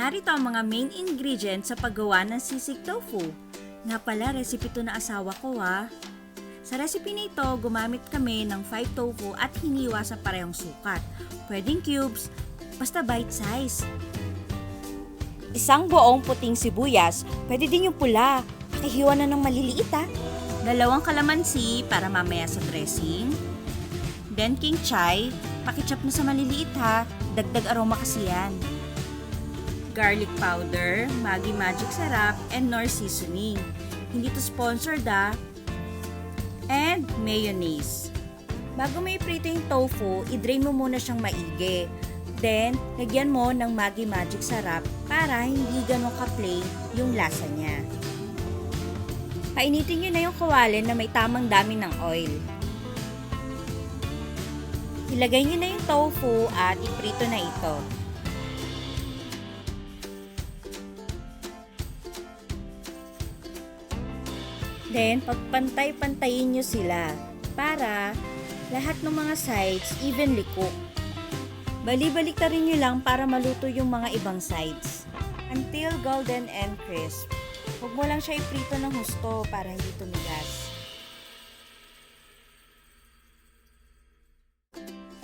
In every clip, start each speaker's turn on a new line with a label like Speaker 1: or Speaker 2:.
Speaker 1: Narito ang mga main ingredients sa paggawa ng sisig tofu. Nga pala, recipe to na asawa ko ha. Sa recipe nito, gumamit kami ng 5 tofu at hiniwa sa parehong sukat. Pwedeng cubes, basta bite size. Isang buong puting sibuyas, pwede din yung pula. Pakihiwa na ng maliliit ha. 2 kalamansi para mamaya sa dressing. Then king chai, pakichop na sa maliliit ha. Dagdag aroma kasi yan. Garlic powder, Maggi Magic Sarap, and Knorr seasoning. Hindi to sponsored ha. And mayonnaise. Bago mo iprito yung tofu, i-drain mo muna siyang maigi. Then, lagyan mo ng Maggi Magic Sarap para hindi ganun ka-plain yung lasa niya. Painitin nyo na yung kawali na may tamang dami ng oil. Ilagay nyo na yung tofu at iprito na ito. Then, pagpantay-pantayin nyo sila para lahat ng mga sides evenly cook. Bali-baliktarin nyo lang para maluto yung mga ibang sides. Until golden and crisp. Huwag mo lang siya iprito ng husto para hindi tumigas.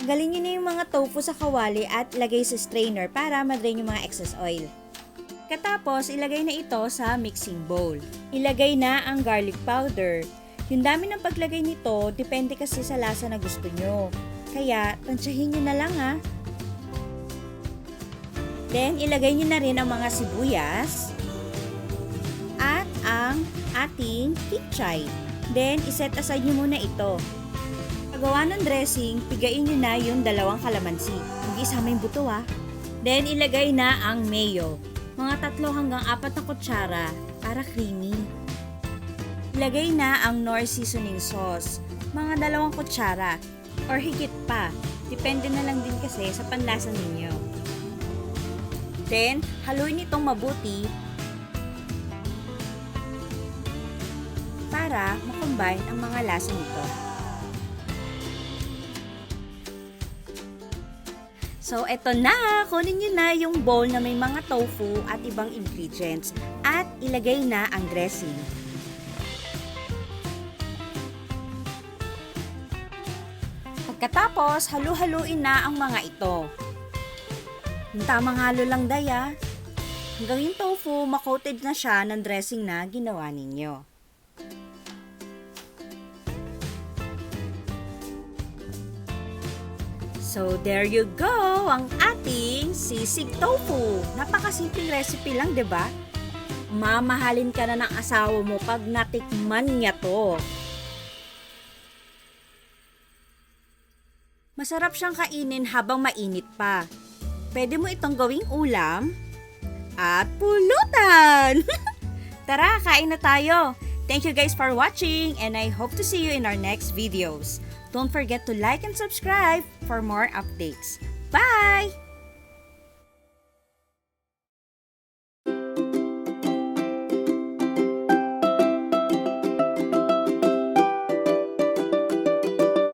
Speaker 1: Tanggalin nyo na yung mga tofu sa kawali at lagay sa strainer para madrain yung mga excess oil. Katapos, ilagay na ito sa mixing bowl. Ilagay na ang garlic powder. Yung dami ng paglagay nito, depende kasi sa lasa na gusto nyo. Kaya, tansyahin nyo na lang ha. Then, ilagay nyo na rin ang mga sibuyas at ang ating king chai. Then, iset aside nyo muna ito. Paggawa ng dressing, pigain nyo na yung 2 kalamansi. Huwag isama yung buto ha. Then, ilagay na ang mayo. Mga 3 hanggang 4 na kutsara para creamy. Ilagay na ang Knorr seasoning sauce. Mga 2 kutsara or higit pa. Depende na lang din kasi sa panlasa ninyo. Then, haluin itong mabuti para makombine ang mga lasa nito. So, eto na! Kunin nyo na yung bowl na may mga tofu at ibang ingredients at ilagay na ang dressing. Pagkatapos, halu-haluin na ang mga ito. Yung tamang halo lang daya. Hanggang yung tofu, makoated na siya ng dressing na ginawa ninyo. So, there you go! Ang ating sisig tofu. Napakasimpleng recipe lang, 'di ba? Mamahalin ka na ng asawa mo pag natikman niya to. Masarap siyang kainin habang mainit pa. Pwede mo itong gawing ulam at pulutan! Tara, kain na tayo! Thank you guys for watching and I hope to see you in our next videos. Don't forget to like and subscribe for more updates. Bye!